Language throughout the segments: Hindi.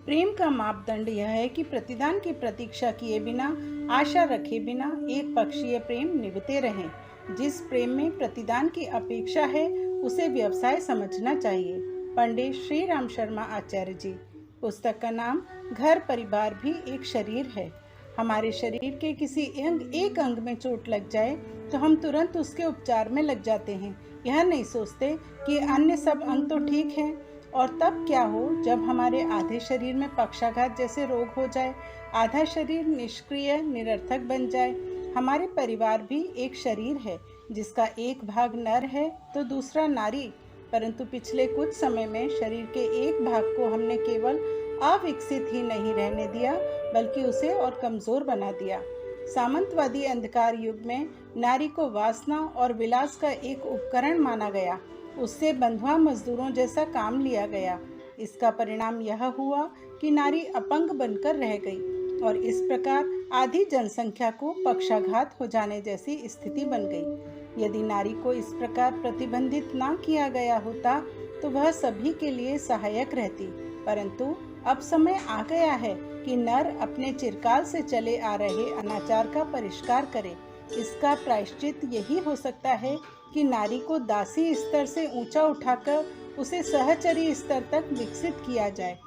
प्रेम का मापदंड यह है कि प्रतिदान की प्रतीक्षा किए बिना, आशा रखे बिना एक पक्षीय प्रेम निभते रहें। जिस प्रेम में प्रतिदान की अपेक्षा है उसे व्यवसाय समझना चाहिए। पंडित श्री राम शर्मा आचार्य जी। पुस्तक का नाम घर परिवार भी एक शरीर है। हमारे शरीर के किसी एक अंग में चोट लग जाए तो हम तुरंत उसके उपचार में लग जाते हैं। यह नहीं सोचते कि अन्य सब अंग तो ठीक हैं। और तब क्या हो जब हमारे आधे शरीर में पक्षाघात जैसे रोग हो जाए, आधा शरीर निष्क्रिय निरर्थक बन जाए। हमारे परिवार भी एक शरीर है जिसका एक भाग नर है तो दूसरा नारी। परंतु पिछले कुछ समय में शरीर के एक भाग को हमने केवल अविकसित ही नहीं रहने दिया बल्कि उसे और कमजोर बना दिया। सामंतवादी अंधकार युग में नारी को वासना और विलास का एक उपकरण माना गया। उससे बंधुआ मजदूरों जैसा काम लिया गया। इसका परिणाम यह हुआ कि नारी अपंग बनकर रह गई और इस प्रकार आधी जनसंख्या को पक्षाघात हो जाने जैसी स्थिति बन गई। यदि नारी को इस प्रकार प्रतिबंधित ना किया गया होता तो वह सभी के लिए सहायक रहती। परंतु अब समय आ गया है कि नर अपने चिरकाल से चले आ रहे अनाचार का परिष्कार करे। इसका प्रायश्चित यही हो सकता है कि नारी को दासी स्तर से ऊंचा उठाकर उसे सहचरी स्तर तक विकसित किया जाए।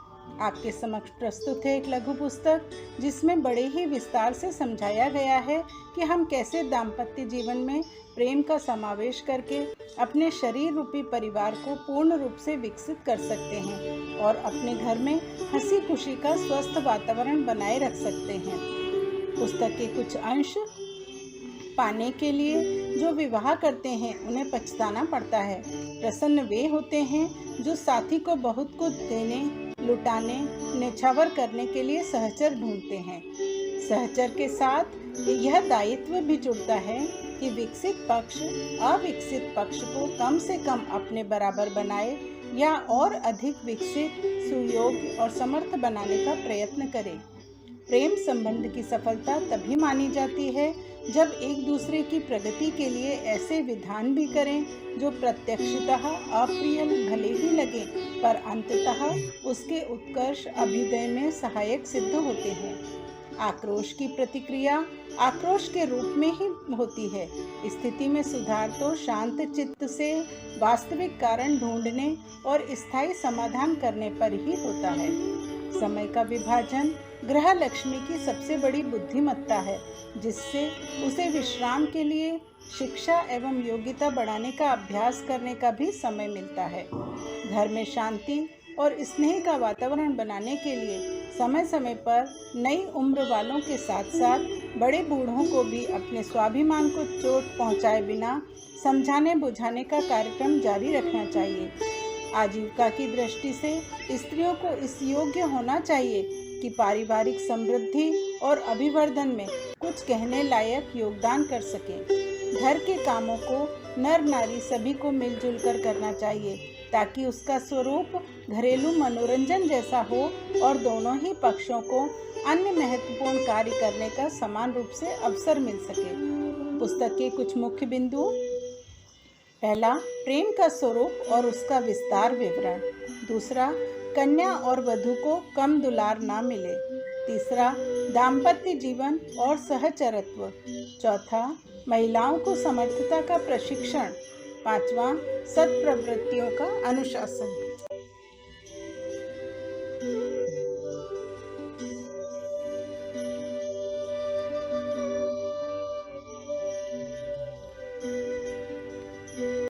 आपके समक्ष प्रस्तुत है एक लघु पुस्तक जिसमें बड़े ही विस्तार से समझाया गया है कि हम कैसे दाम्पत्य जीवन में प्रेम का समावेश करके अपने शरीर रूपी परिवार को पूर्ण रूप से विकसित कर सकते हैं और अपने घर में हंसी खुशी का स्वस्थ वातावरण बनाए रख सकते हैं। पुस्तक के कुछ अंश पाने के लिए जो विवाह करते हैं उन्हें पछताना पड़ता है। प्रसन्न वे होते हैं जो साथी को बहुत कुछ देने, लुटाने, न्यौछावर करने के लिए सहचर ढूंढते हैं। सहचर के साथ यह दायित्व भी जुड़ता है कि विकसित पक्ष अविकसित पक्ष को कम से कम अपने बराबर बनाए या और अधिक विकसित, सुयोग्य और समर्थ बनाने का प्रयत्न करे। प्रेम संबंध की सफलता तभी मानी जाती है जब एक दूसरे की प्रगति के लिए ऐसे विधान भी करें जो प्रत्यक्षतः अप्रिय भले ही लगे पर अंततः उसके उत्कर्ष अभ्युदय में सहायक सिद्ध होते हैं। आक्रोश की प्रतिक्रिया आक्रोश के रूप में ही होती है। स्थिति में सुधार तो शांत चित्त से वास्तविक कारण ढूंढने और स्थायी समाधान करने पर ही होता है। समय का विभाजन ग्रह लक्ष्मी की सबसे बड़ी बुद्धिमत्ता है जिससे उसे विश्राम के लिए शिक्षा एवं योग्यता बढ़ाने का अभ्यास करने का भी समय मिलता है। घर में शांति और स्नेह का वातावरण बनाने के लिए समय समय पर नई उम्र वालों के साथ साथ बड़े बूढ़ों को भी अपने स्वाभिमान को चोट पहुंचाए बिना समझाने बुझाने का कार्यक्रम जारी रखना चाहिए। आजीविका की दृष्टि से स्त्रियों को इस योग्य होना चाहिए कि पारिवारिक समृद्धि और अभिवर्धन में कुछ कहने लायक योगदान कर सकें। घर के कामों को नर नारी सभी को मिलजुल कर करना चाहिए ताकि उसका स्वरूप घरेलू मनोरंजन जैसा हो और दोनों ही पक्षों को अन्य महत्वपूर्ण कार्य करने का समान रूप से अवसर मिल सके। पुस्तक के कुछ मुख्य बिंदु: पहला, प्रेम का स्वरूप और उसका विस्तार विवरण। दूसरा, कन्या और वधू को कम दुलार ना मिले। तीसरा, दाम्पत्य जीवन और सहचरत्व। चौथा, महिलाओं को समर्थता का प्रशिक्षण। पांचवा, सत्प्रवृत्तियों का अनुशासन।